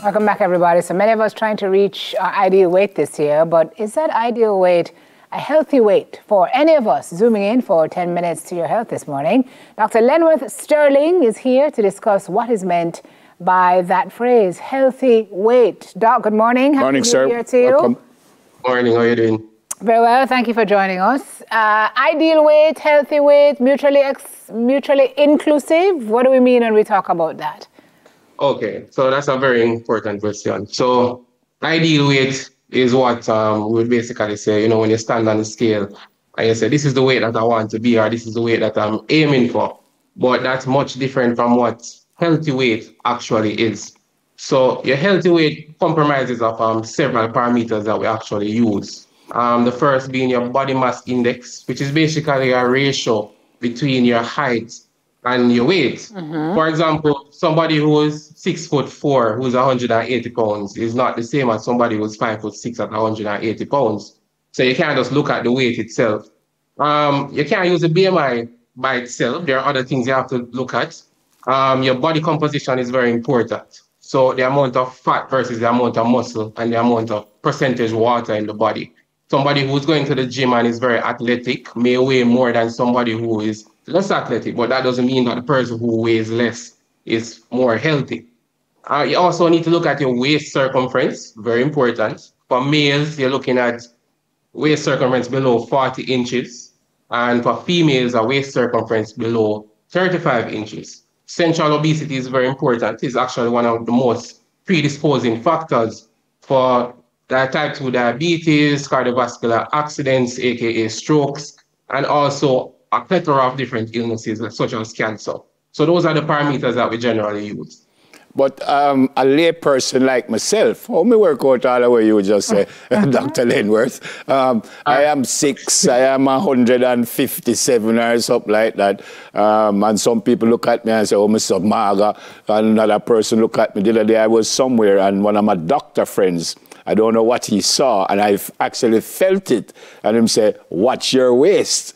Welcome back, everybody. So many of us trying to reach our ideal weight this year, but is that ideal weight a healthy weight for any of us? Zooming in for 10 minutes to your health this morning. Dr. Lenworth Sterling is here to discuss what is meant by that phrase, healthy weight. Doc, good morning. Morning, Happy sir. New Year to you. Welcome. Morning, how are you doing? Very well, thank you for joining us. Ideal weight, healthy weight, mutually inclusive. What do we mean when we talk about that? Okay, so that's a very important question. So ideal weight is what we would basically say, when you stand on the scale and you say, this is the weight that I want to be, or this is the weight that I'm aiming for. But that's much different from what healthy weight actually is. So your healthy weight compromises of several parameters that we actually use. The first being your body mass index, which is basically a ratio between your height and your weight. For example, somebody who is 6'4", who's 180 pounds, is not the same as somebody who's 5'6" at 180 pounds. So you can't just look at the weight itself. You can't use the BMI by itself. There are other things you have to look at. Your body composition is very important. So the amount of fat versus the amount of muscle and the amount of percentage water in the body. Somebody who's going to the gym and is very athletic may weigh more than somebody who is less athletic, but that doesn't mean that the person who weighs less is more healthy. You also need to look at your waist circumference, very important. For males, you're looking at waist circumference below 40 inches, and for females, a waist circumference below 35 inches. Central obesity is very important. It's actually one of the most predisposing factors for type 2 diabetes, cardiovascular accidents, aka strokes, and also a plethora of different illnesses such as cancer. So those are the parameters that we generally use. But a lay person like myself, how me work out all the way you just say, Dr. Lenworth. I am 6, I am 157 or something like that. And some people look at me and say, oh, Mr. Maga. And another person look at me. The other day I was somewhere and one of my doctor friends, I don't know what he saw, and I've actually felt it. And him say, watch your waist.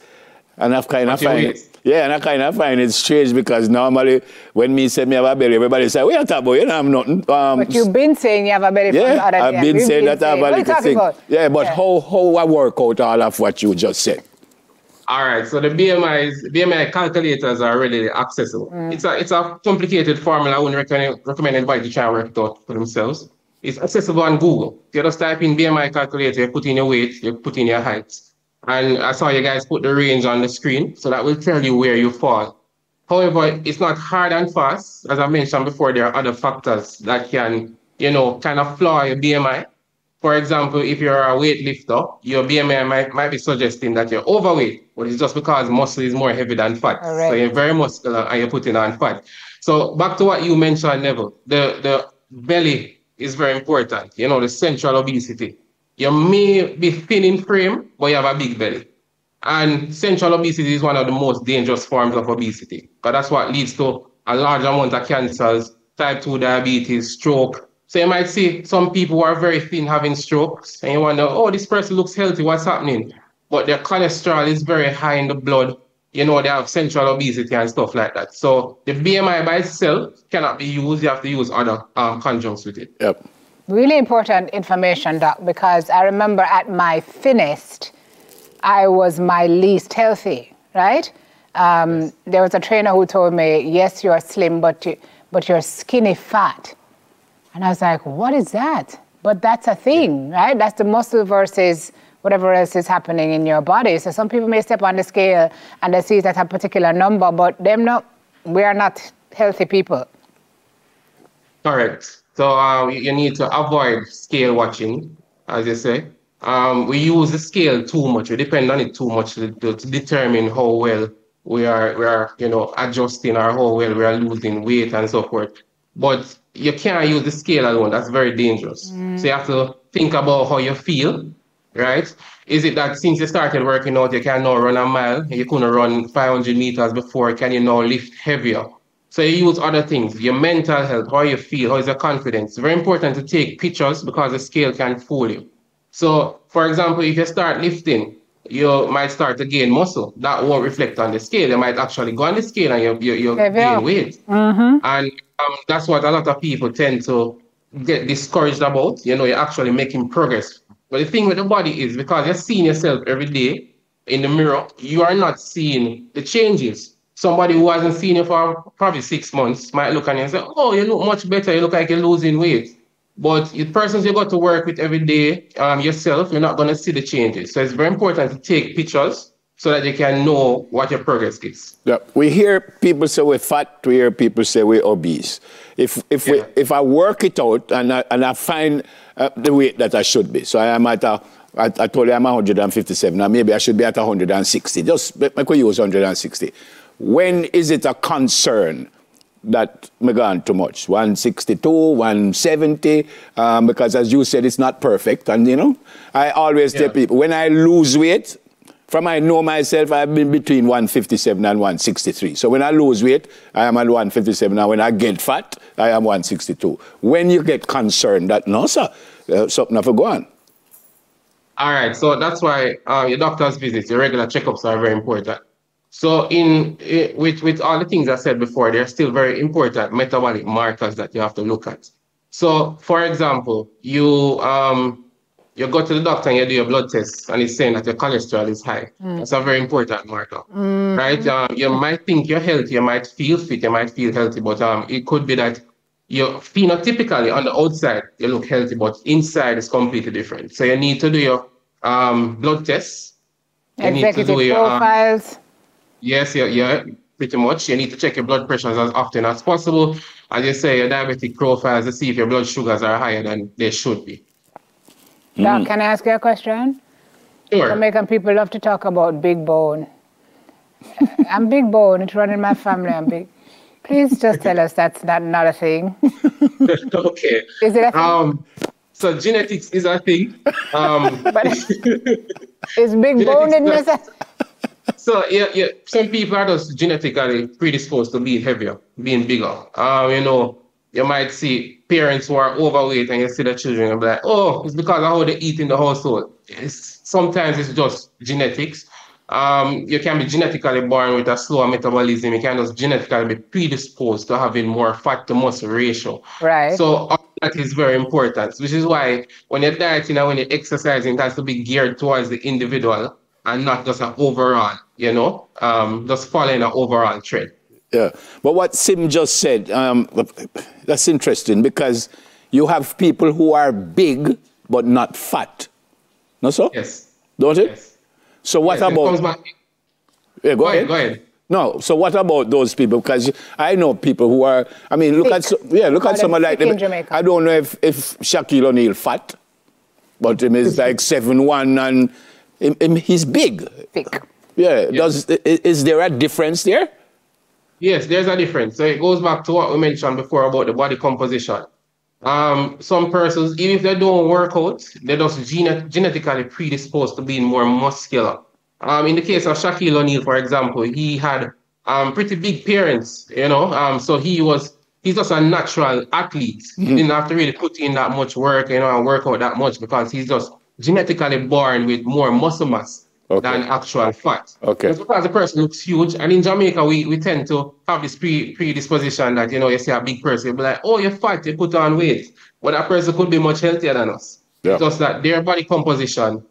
And I've kind of find it. Yeah, and I kind of find it strange because normally when me say me have a belly, everybody say, we are talking about, you don't have nothing. But you've been saying you have a belly from the other day. I've been saying that I have a little thing. Yeah, but how I work out all of what you just said? All right, so the BMI calculators are really accessible. It's a complicated formula. I wouldn't recommend anybody to try and work it out for themselves. It's accessible on Google. You just type in BMI calculator, you put in your weight, you put in your height. And I saw you guys put the range on the screen, so that will tell you where you fall. However, it's not hard and fast. As I mentioned before, there are other factors that can, kind of flaw your BMI. For example, if you're a weightlifter, your BMI might be suggesting that you're overweight, but it's just because muscle is more heavy than fat. Right. So you're very muscular and you're putting on fat. So back to what you mentioned, Neville, the belly is very important. The central obesity. You may be thin in frame, but you have a big belly. And central obesity is one of the most dangerous forms of obesity, because that's what leads to a large amount of cancers, type 2 diabetes, stroke. So you might see some people who are very thin having strokes, and you wonder, oh, this person looks healthy, what's happening? But their cholesterol is very high in the blood. They have central obesity and stuff like that. So the BMI by itself cannot be used. You have to use other conjuncts with it. Yep. Really important information, Doc, because I remember at my thinnest, I was my least healthy, right? There was a trainer who told me, yes, you're slim, but you're skinny fat. And I was like, what is that? But that's a thing, right? That's the muscle versus whatever else is happening in your body. So some people may step on the scale and they see that a particular number, but we are not healthy people. Correct. So you need to avoid scale watching, as you say. We use the scale too much. We depend on it too much to determine how well we are adjusting or how well we are losing weight and so forth. But you can't use the scale alone. That's very dangerous. So you have to think about how you feel, right? Is it that since you started working out, you can now run a mile, you couldn't run 500 meters before, can you now lift heavier? So you use other things, your mental health, how you feel, how is your confidence. It's very important to take pictures because the scale can fool you. So, for example, if you start lifting, you might start to gain muscle. That won't reflect on the scale. You might actually go on the scale and you gain weight. And that's what a lot of people tend to get discouraged about. You know, you're actually making progress. But the thing with the body is because you're seeing yourself every day in the mirror, you are not seeing the changes. Somebody who hasn't seen you for probably 6 months might look at you and say, oh, you look much better. You look like you're losing weight. But the persons you got to work with every day, yourself, you're not going to see the changes. So it's very important to take pictures so that you can know what your progress is. Yeah. We hear people say we're fat, we hear people say we're obese. If I work it out and I find the weight that I should be, so I am at I told you I'm 157, now maybe I should be at 160, just make we use 160. When is it a concern that me gone too much? 162, 170, because as you said, it's not perfect. And you know, I always tell people, when I lose weight, from I know myself, I've been between 157 and 163. So when I lose weight, I am at 157. Now when I get fat, I am 162. When you get concerned that, no sir, something have to go on. All right, so that's why your doctor's visits, your regular checkups are very important. So with all the things I said before, there are still very important metabolic markers that you have to look at. So for example, you go to the doctor and you do your blood test and it's saying that your cholesterol is high. That's a very important marker, right? You might think you're healthy, you might feel fit, you might feel healthy, but it could be that you phenotypically on the outside you look healthy, but inside is completely different. So you need to do your blood tests. You Executive need to do your, profiles. Yes, yeah, pretty much. You need to check your blood pressures as often as possible. As you say, your diabetic profiles to see if your blood sugars are higher than they should be. Doc, can I ask you a question? Sure. Jamaican people love to talk about big bone. I'm big bone, it's running my family, I'm big. Please just tell us that's not a thing. Okay. Is it a thing? So genetics is a thing. But is big bone in this? So yeah, some people are just genetically predisposed to being heavier, being bigger. You know, you might see parents who are overweight and you see the children and be like, oh, it's because of how they eat in the household. Sometimes it's just genetics. You can be genetically born with a slower metabolism. You can just genetically be predisposed to having more fat to muscle ratio. Right. So that is very important, which is why when you're dieting and when you're exercising, it has to be geared towards the individual and not just an overall, you know, just following an overall trend. Yeah, but what Sim just said, that's interesting because you have people who are big but not fat. No, so? Yes. Don't it? Yes. So what about... Yeah, go ahead. Go ahead. No, so what about those people? Because I know people who are... I mean, look at someone like... Jamaica. I don't know if Shaquille O'Neal fat, but him is like 7'1" and he's big. Big. Yeah. Is there a difference there? Yes, there's a difference. So it goes back to what we mentioned before about the body composition. Some persons, even if they don't work out, they're just genetically predisposed to being more muscular. In the case of Shaquille O'Neal, for example, he had pretty big parents, you know, so he's just a natural athlete. He didn't have to really put in that much work, you know, and work out that much because he's just genetically born with more muscle mass than actual fat. Okay. It's because the person looks huge. And in Jamaica, we tend to have this predisposition that, you know, you see a big person, you'll be like, oh, you're fat, you put on weight. But that person could be much healthier than us. Yeah. It's just that their body composition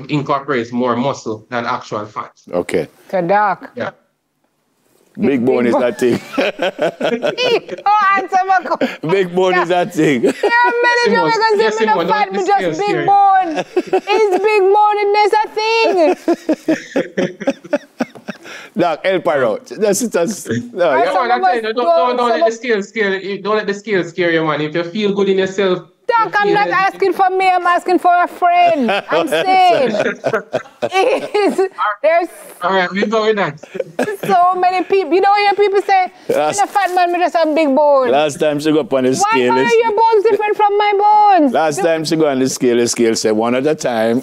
incorporates more muscle than actual fat. Okay. So, Doc. Yeah. Big bone is that thing. Big bone is that thing. Yeah, many Jamaicans say me no fat, me just big bone. Is big bone in this a thing? Doc, help her out. Don't let the scale scare you, man. If you feel good in yourself. Doc, I'm not asking for me, I'm asking for a friend. I'm saying. There's all right, we go with that. So many people. You know what people say? I'm a fat man, me just have big bones. Last time she go up on the scale. Why are your bones different from my bones? Last time she go on the scale said one at a time.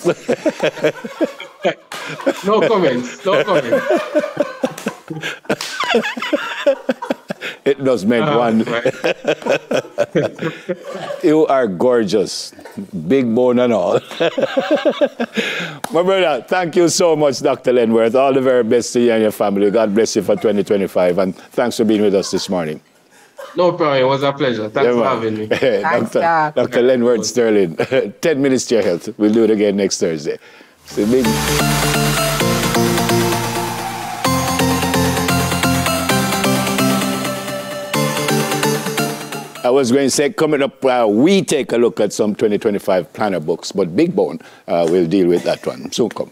No comments. It does make one. Right. You are gorgeous. Big bone and all. My brother, thank you so much, Dr. Lenworth. All the very best to you and your family. God bless you for 2025. And thanks for being with us this morning. No problem. It was a pleasure. Thanks for having me. Thanks, Doc. Dr. Lenworth Sterling, 10 minutes to your health. We'll do it again next Thursday. So big. I was going to say, coming up, we take a look at some 2025 planner books, but Big Bone will deal with that one. Soon come.